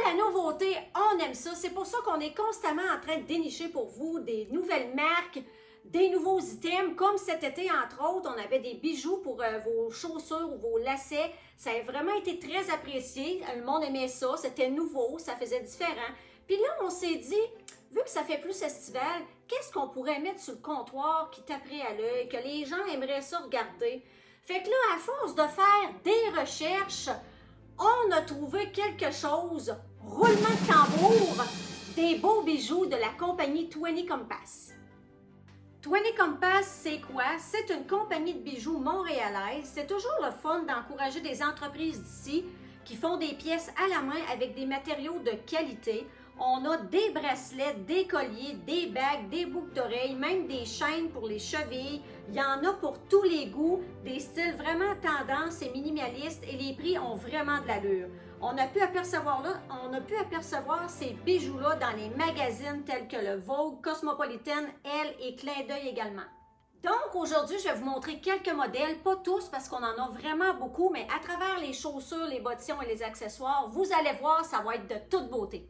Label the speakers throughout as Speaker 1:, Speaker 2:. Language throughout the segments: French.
Speaker 1: la nouveauté, on aime ça. C'est pour ça qu'on est constamment en train de dénicher pour vous des nouvelles marques, des nouveaux items. Comme cet été, entre autres, on avait des bijoux pour vos chaussures ou vos lacets. Ça a vraiment été très apprécié. Le monde aimait ça. C'était nouveau, ça faisait différent. Puis là, on s'est dit, vu que ça fait plus estival, qu'est-ce qu'on pourrait mettre sur le comptoir qui taperait à l'œil, que les gens aimeraient ça regarder? Fait que là, à force de faire des recherches, on a trouvé quelque chose, roulement de tambour, des beaux bijoux de la compagnie 20 Compass. 20 Compass, c'est quoi? C'est une compagnie de bijoux montréalaise. C'est toujours le fun d'encourager des entreprises d'ici qui font des pièces à la main avec des matériaux de qualité. On a des bracelets, des colliers, des bagues, des boucles d'oreilles, même des chaînes pour les chevilles. Il y en a pour tous les goûts, des styles vraiment tendance et minimalistes et les prix ont vraiment de l'allure. On a pu apercevoir ces bijoux-là dans les magazines tels que le Vogue, Cosmopolitan, Elle et Clin d'œil également. Donc aujourd'hui, je vais vous montrer quelques modèles, pas tous parce qu'on en a vraiment beaucoup, mais à travers les chaussures, les bottillons et les accessoires, vous allez voir, ça va être de toute beauté.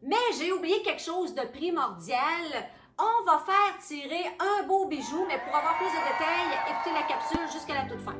Speaker 1: Mais j'ai oublié quelque chose de primordial. On va faire tirer un beau bijou, mais pour avoir plus de détails, écoutez la capsule jusqu'à la toute fin.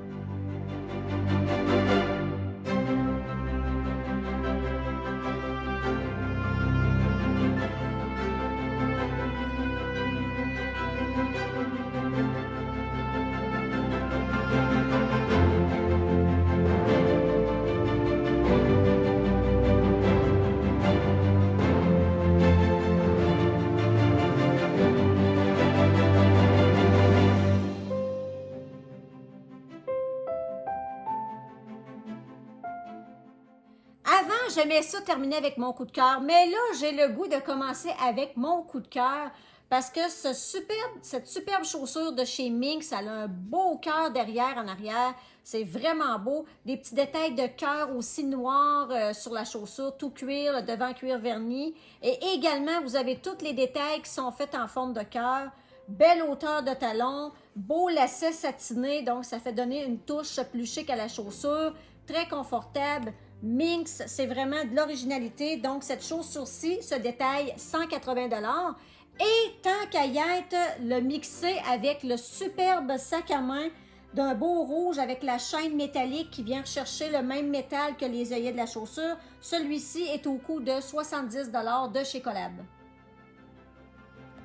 Speaker 1: Avant, j'aimais ça terminer avec mon coup de cœur, mais là, j'ai le goût de commencer avec mon coup de cœur parce que cette superbe chaussure de chez Minx, elle a un beau cœur derrière, en arrière. C'est vraiment beau. Des petits détails de cœur aussi noirs sur la chaussure, tout cuir, le devant cuir verni. Et également, vous avez tous les détails qui sont faits en forme de cœur. Belle hauteur de talon, beau lacet satiné, donc ça fait donner une touche plus chic à la chaussure. Très confortable. Minx, c'est vraiment de l'originalité. Donc, cette chaussure-ci se détaille 180 $. Et tant qu'à y être, le mixer avec le superbe sac à main d'un beau rouge avec la chaîne métallique qui vient chercher le même métal que les œillets de la chaussure. Celui-ci est au coût de 70 $ de chez Collab.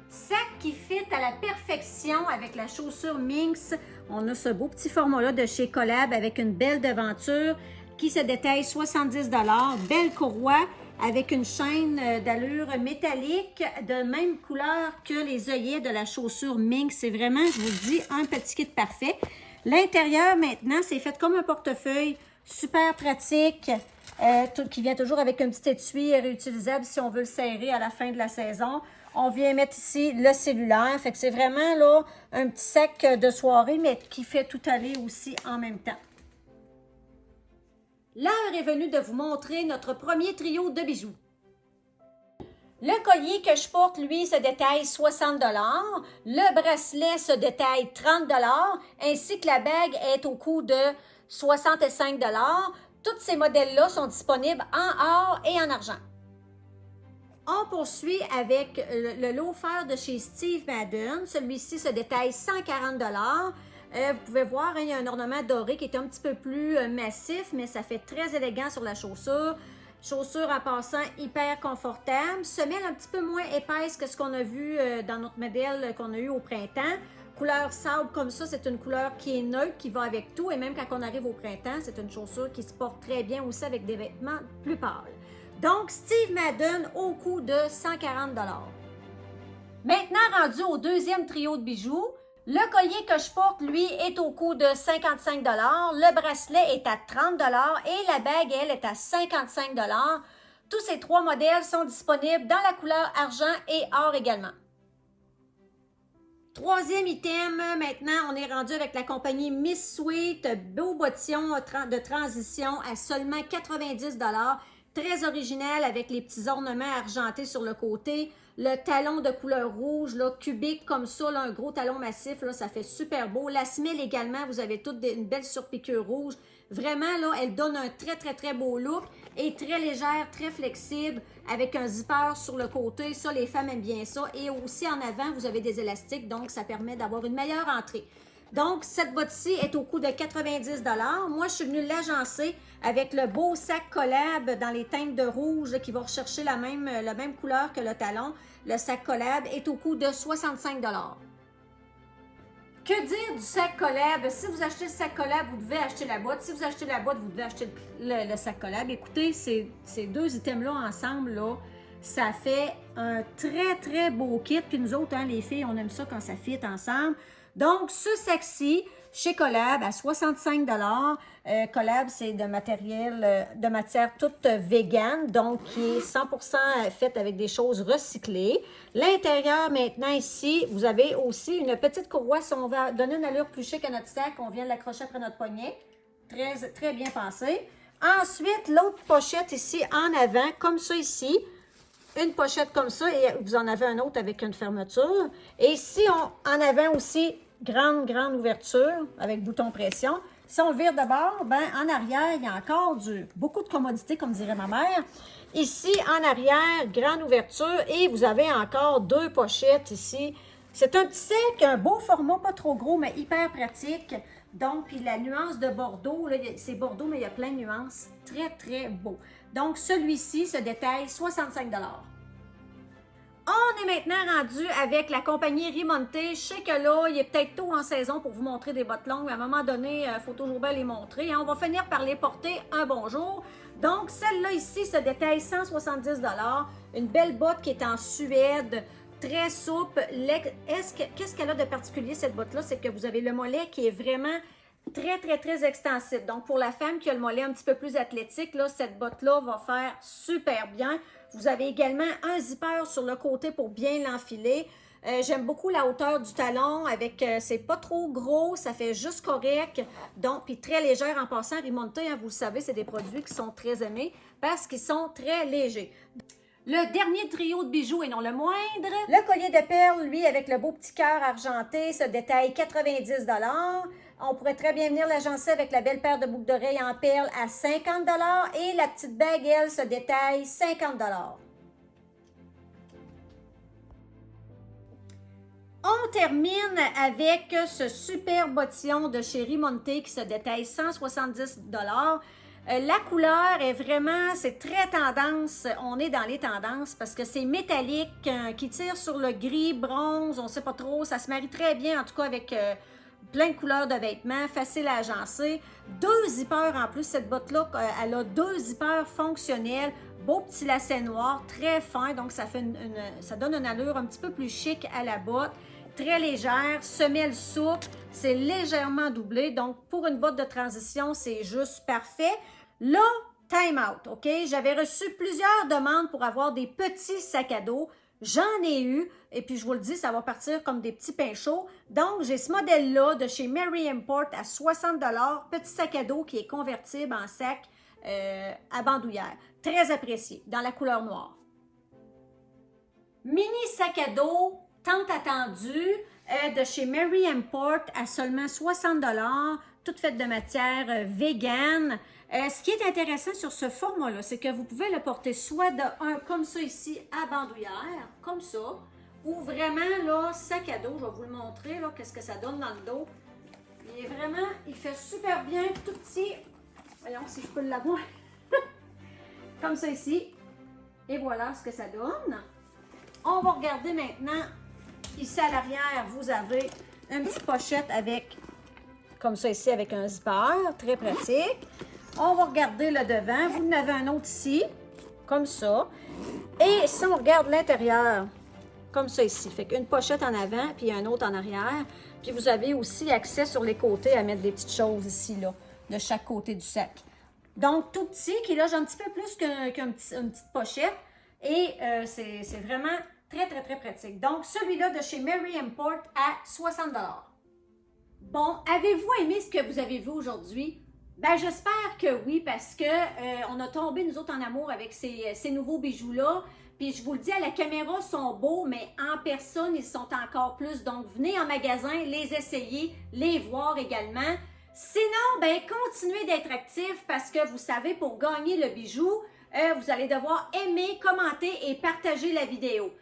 Speaker 1: Sac qui fit à la perfection avec la chaussure Minx. On a ce beau petit format-là de chez Collab avec une belle devanture qui se détaille 70 $. Belle courroie avec une chaîne d'allure métallique de même couleur que les œillets de la chaussure Minx. C'est vraiment, je vous dis, un petit kit parfait. L'intérieur, maintenant, c'est fait comme un portefeuille, super pratique, qui vient toujours avec un petit étui réutilisable si on veut le serrer à la fin de la saison. On vient mettre ici le cellulaire, fait que c'est vraiment là un petit sac de soirée, mais qui fait tout aller aussi en même temps. L'heure est venue de vous montrer notre premier trio de bijoux. Le collier que je porte, lui, se détaille 60 $. Le bracelet se détaille 30 $, ainsi que la bague est au coût de 65 $. Tous ces modèles-là sont disponibles en or et en argent. On poursuit avec le loafer de chez Steve Madden. Celui-ci se détaille 140 $. Vous pouvez voir, il y a un ornement doré qui est un petit peu plus massif, mais ça fait très élégant sur la chaussure. Chaussure en passant hyper confortable. Semelle un petit peu moins épaisse que ce qu'on a vu dans notre modèle qu'on a eu au printemps. Couleur sable comme ça, c'est une couleur qui est neutre, qui va avec tout. Et même quand on arrive au printemps, c'est une chaussure qui se porte très bien aussi avec des vêtements plus pâles. Donc, Steve Madden au coût de 140 $. Maintenant, rendu au deuxième trio de bijoux, le collier que je porte, lui, est au coût de 55 $. Le bracelet est à 30 $ et la bague, elle, est à 55 $. Tous ces trois modèles sont disponibles dans la couleur argent et or également. Troisième item, maintenant, on est rendu avec la compagnie Miss Sweet, beau bottillon de transition à seulement 90 $. Très original avec les petits ornements argentés sur le côté. Le talon de couleur rouge, là, cubique comme ça, là, un gros talon massif, là, ça fait super beau. La semelle également, vous avez toute une belle surpiqûre rouge. Vraiment, là, elle donne un très, très, très beau look et très légère, très flexible, avec un zipper sur le côté. Ça, les femmes aiment bien ça. Et aussi en avant, vous avez des élastiques, donc ça permet d'avoir une meilleure entrée. Donc, cette botte-ci est au coût de 90 $. Moi, je suis venue l'agencer avec le beau sac collab dans les teintes de rouge qui va rechercher la même couleur que le talon. Le sac collab est au coût de 65 $. Que dire du sac collab? Si vous achetez le sac collab, vous devez acheter la boîte. Si vous achetez la boîte, vous devez acheter le sac collab. Écoutez, ces deux items-là ensemble, là, ça fait un très, très beau kit. Puis nous autres, hein, les filles, on aime ça quand ça fit ensemble. Donc, ce sac-ci, chez Collab, à 65 $. Collab, c'est de matière toute vegan, donc qui est 100% faite avec des choses recyclées. L'intérieur, maintenant, ici, vous avez aussi une petite courroie. Si on va donner une allure plus chic à notre sac, on vient l'accrocher après notre poignet. Très, très bien pensé. Ensuite, l'autre pochette ici, en avant, comme ça ici. Une pochette comme ça et vous en avez un autre avec une fermeture. Et ici, en avant aussi, grande ouverture avec bouton pression. Si on le vire de bord, ben, en arrière, il y a encore beaucoup de commodité, comme dirait ma mère. Ici, en arrière, grande ouverture et vous avez encore deux pochettes ici. C'est un petit sac, un beau format, pas trop gros, mais hyper pratique. Donc, puis la nuance de Bordeaux, c'est Bordeaux, mais il y a plein de nuances. Très, très beau. Donc, celui-ci se détaille 65 $. On est maintenant rendu avec la compagnie Rimonte. Je sais que là, il est peut-être tôt en saison pour vous montrer des bottes longues. À un moment donné, il faut toujours bien les montrer. On va finir par les porter un bon jour. Donc, celle-là ici se détaille 170 $. Une belle botte qui est en Suède, très souple. Qu'est-ce qu'elle a de particulier, cette botte-là? C'est que vous avez le mollet qui est vraiment très, très, très extensif. Donc, pour la femme qui a le mollet un petit peu plus athlétique, là, cette botte-là va faire super bien. Vous avez également un zipper sur le côté pour bien l'enfiler. J'aime beaucoup la hauteur du talon avec, c'est pas trop gros, ça fait juste correct. Donc, puis très légère en passant. Rimonte, hein, vous le savez, c'est des produits qui sont très aimés parce qu'ils sont très légers. Le dernier trio de bijoux et non le moindre, le collier de perles, lui, avec le beau petit cœur argenté, se détaille 90 $. On pourrait très bien venir l'agencer avec la belle paire de boucles d'oreilles en perles à 50 $ et la petite bague, elle, se détaille 50 $. On termine avec ce super bottillon de chez Rimonte qui se détaille 170 $. La couleur est vraiment, c'est très tendance, on est dans les tendances parce que c'est métallique, qui tire sur le gris, bronze, on ne sait pas trop, ça se marie très bien en tout cas avec plein de couleurs de vêtements, facile à agencer. Deux zippers en plus, cette botte-là, elle a deux zippers fonctionnels, beau petit lacet noir, très fin, donc ça fait ça donne une allure un petit peu plus chic à la botte. Très légère, semelle souple, c'est légèrement doublé. Donc, pour une botte de transition, c'est juste parfait. Là, time out, OK? J'avais reçu plusieurs demandes pour avoir des petits sacs à dos. J'en ai eu, et puis je vous le dis, ça va partir comme des petits pains chauds. Donc, j'ai ce modèle-là de chez Mary Import à 60 $, petit sac à dos qui est convertible en sac à bandoulière. Très apprécié, dans la couleur noire. Mini sac à dos, tant attendu, de chez Mary Import à seulement 60 $, toute faite de matière vegan. Ce qui est intéressant sur ce format-là, c'est que vous pouvez le porter soit comme ça ici, à bandoulière, comme ça, ou vraiment, là, sac à dos. Je vais vous le montrer, là, qu'est-ce que ça donne dans le dos. Il fait super bien, tout petit. Voyons si je peux l'avoir. Comme ça ici. Et voilà ce que ça donne. On va regarder maintenant. Ici à l'arrière, vous avez une petite pochette avec, comme ça ici, avec un zipper, très pratique. On va regarder le devant. Vous en avez un autre ici, comme ça. Et si on regarde l'intérieur, comme ça ici, fait qu'une pochette en avant, puis un autre en arrière. Puis vous avez aussi accès sur les côtés à mettre des petites choses ici, là, de chaque côté du sac. Donc, tout petit, qui loge un petit peu plus qu'une petite pochette. Et c'est vraiment très, très, très pratique. Donc, celui-là de chez Mary Import à 60 $. Bon, avez-vous aimé ce que vous avez vu aujourd'hui? Ben, j'espère que oui, parce que on a tombé, nous autres, en amour avec ces nouveaux bijoux-là. Puis, je vous le dis, à la caméra, ils sont beaux, mais en personne, ils sont encore plus. Donc, venez en magasin, les essayer, les voir également. Sinon, ben continuez d'être actif parce que vous savez, pour gagner le bijou, vous allez devoir aimer, commenter et partager la vidéo.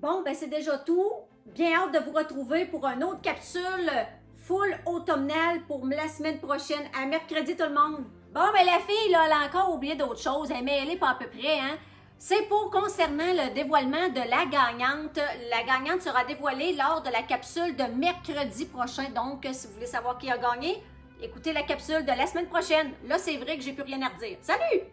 Speaker 1: Bon, ben c'est déjà tout. Bien hâte de vous retrouver pour une autre capsule full automnale pour la semaine prochaine. À mercredi tout le monde! Bon, ben la fille, là, elle a encore oublié d'autres choses, mais elle est pas à peu près, hein? C'est pour concernant le dévoilement de la gagnante. La gagnante sera dévoilée lors de la capsule de mercredi prochain. Donc, si vous voulez savoir qui a gagné, écoutez la capsule de la semaine prochaine. Là, c'est vrai que j'ai plus rien à redire. Salut!